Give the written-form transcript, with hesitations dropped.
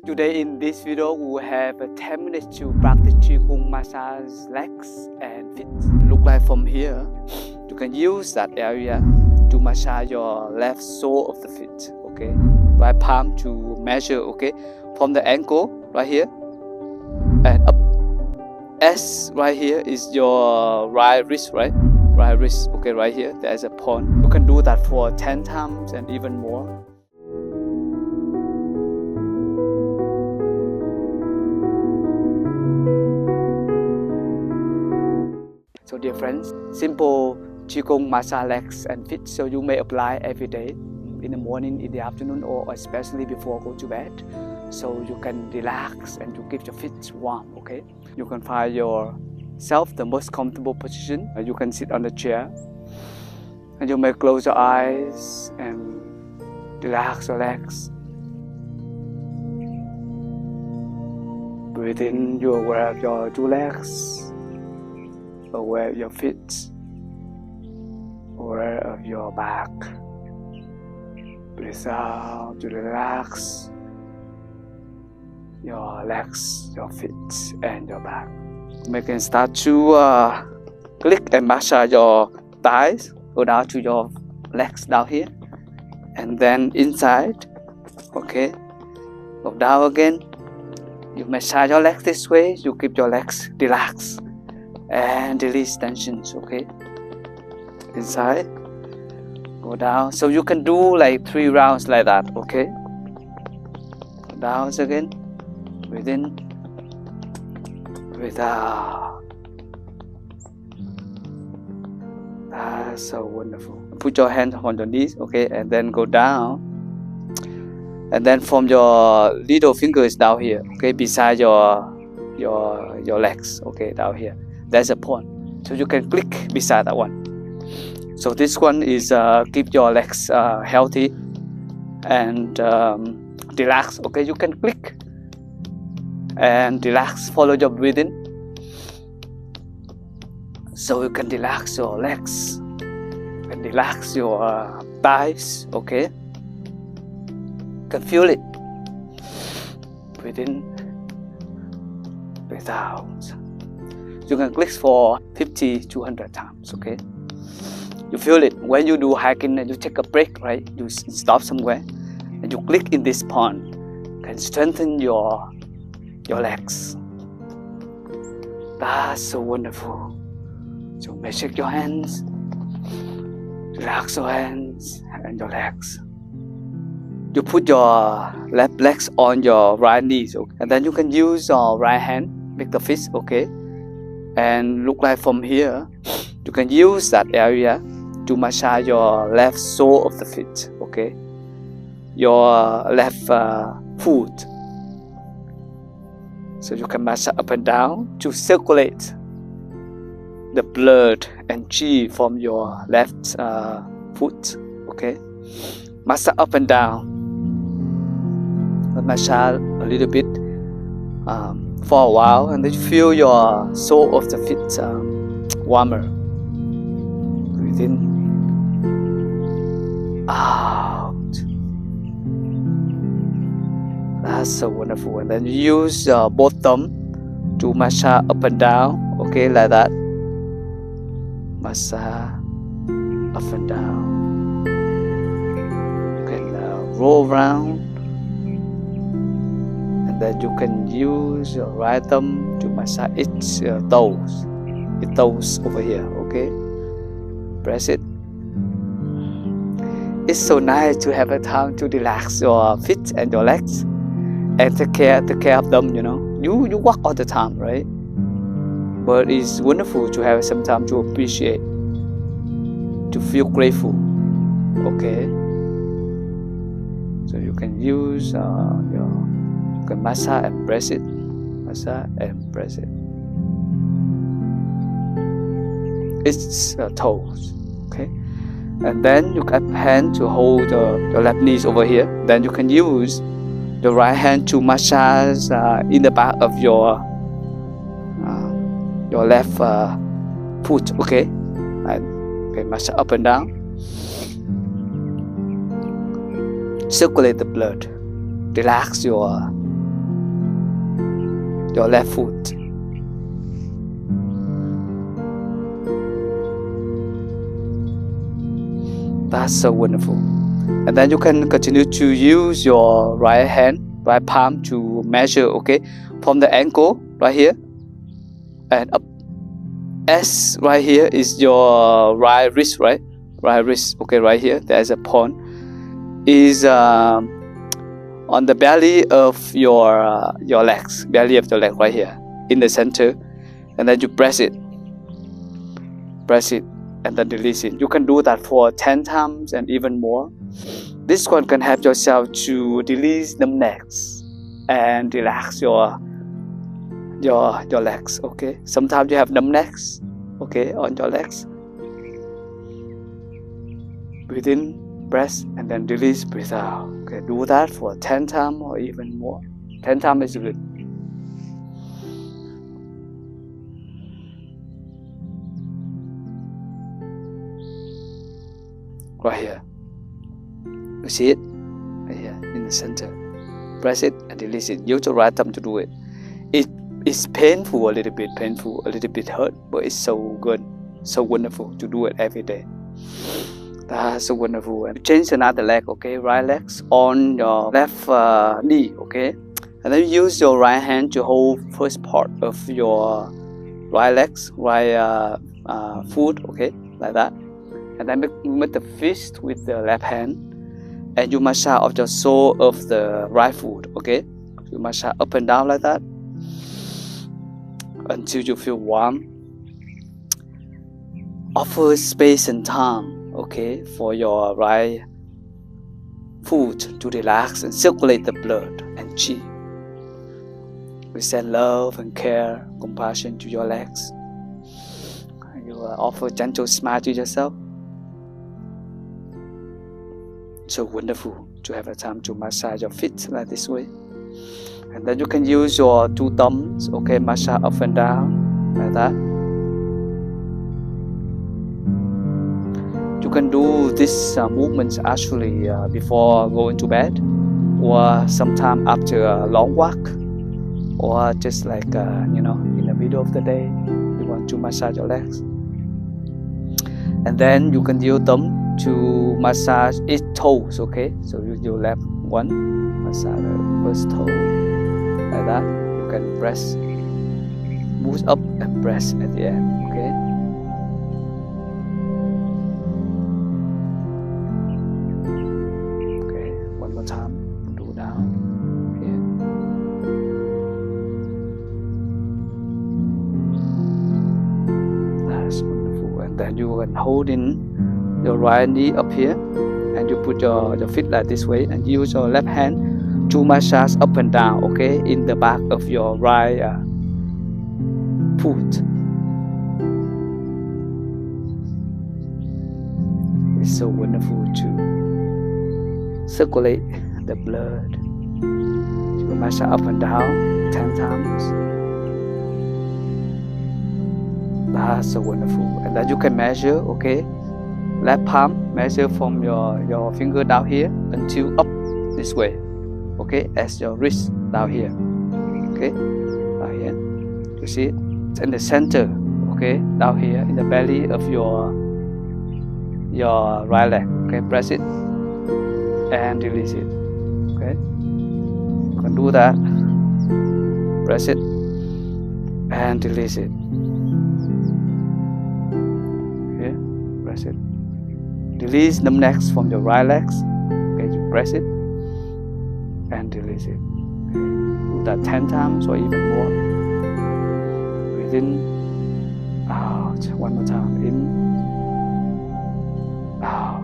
Today in this video, we will have a 10 minutes to practice Qigong massage legs and feet. Look like from here, you can use that area to massage your left sole of the feet, okay? Right palm to measure, okay? From the ankle, right here, and up. S right here is your right wrist, right? Right wrist, okay, right here, there's a point. You can do that for 10 times and even more. So dear friends, simple Qigong massage legs and feet, so you may apply every day, in the morning, in the afternoon, or especially before go to bed. So you can relax and to keep your feet warm, okay? You can find yourself the most comfortable position. You can sit on the chair and you may close your eyes and relax your legs. Breathe in, you're aware of your two legs, aware of your feet, aware of your back. Breathe out to relax your legs, your feet, and your back. You can start to click and massage your thighs. Go down to your legs down here, and then inside. Okay, go down again. You massage your legs this way. You keep your legs relaxed and release tensions. Okay, inside. Go down. So you can do like 3 rounds like that. Okay. Go down again. Breathe in. Breathe out. That's so wonderful. Put your hands on your knees, okay, and then go down. And then from your little fingers down here, okay, beside your legs, okay, down here. There's a point. So you can click beside that one. So this one is keep your legs healthy and relax. Okay, you can click and relax. Follow your breathing, so you can relax your legs and relax your thighs. Okay, you can feel it. Breathe in, breathe out. You can click for 50 to 100 times. Okay. You feel it when you do hiking and you take a break, right? You stop somewhere and you click in this point, can strengthen your legs. That's so wonderful. So you may shake your hands, relax your hands and your legs. You put your left legs on your right knees, okay? And then you can use your right hand, make the fist, okay? And look like from here, you can use that area to massage your left sole of the feet, okay? Your left foot. So you can massage up and down to circulate the blood and qi from your left foot, okay? Massage up and down. Massage a little bit for a while, and then you feel your sole of the feet warmer. Breathe in, out. That's so wonderful. And then you use both thumb to massage up and down, okay, like that. Massage up and down. You can roll around, and then you can use your right thumb to massage its toes. Its toes over here, okay. Press it. It's so nice to have a time to relax your feet and your legs and take care of them, you know. You walk all the time, right? But it's wonderful to have some time to appreciate, to feel grateful, okay? So you can use you can massage and press it, massage and press it. Its toes, okay? And then you can hand to hold your left knees over here. Then you can use the right hand to massage in the back of your left foot, okay? And okay, massage up and down. Circulate the blood. Relax your your left foot. That's so wonderful. And then you can continue to use your right hand, right palm to measure, okay, from the ankle right here and up. S right here is your right wrist, right? Right wrist, okay, right here. There's a point. Is on the belly of your legs, belly of your leg right here, in the center, and then you press it, and then release it. You can do that for 10 times and even more. This one can help yourself to release numbness and relax your legs. Okay, sometimes you have numbness, okay, on your legs. Breathe in, press, and then release, breathe out. Okay, do that for 10 times or even more. 10 times is good. Right here. You see it? Right here in the center. Press it and release it. Use your right thumb to do it. It's painful, a little bit hurt, but it's so good, so wonderful to do it every day. That's so wonderful. And change another leg, okay? Right legs on your left knee, okay? And then use your right hand to hold first part of your right legs, right foot, okay? Like that. And then make the fist with the left hand, and you massage of the sole of the right foot, okay? You massage up and down like that until you feel warm. Offer space and time, okay, for your right foot to relax and circulate the blood and qi. We send love and care, compassion to your legs. You offer gentle smile to yourself. So wonderful to have a time to massage your feet like this way. And then you can use your two thumbs, okay, massage up and down like that. You can do this movements actually before going to bed, or sometime after a long walk, or just like in the middle of the day you want to massage your legs. And then you can use thumb to massage each toes, okay? So you left one, massage the first toe like that. You can press, move up and press at the end, okay? Okay, one more time, do down here. That's wonderful. And then you can hold in your right knee up here, and you put your feet like this way, and use your left hand to massage up and down, okay, in the back of your right foot. It's so wonderful to circulate the blood. You can massage up and down 10 times. That's so wonderful. And then you can measure, okay, left palm, measure from your finger down here until up this way, okay, as your wrist down here, okay, down here. You see it? It's in the center, okay, down here in the belly of your right leg, okay. Press it and release it, okay. You can do that. Press it and release it. Okay, press it. Release numbness from your right legs. Okay, you press it and release it. Okay. Do that 10 times or even more. Breathe in, out. One more time. In, out.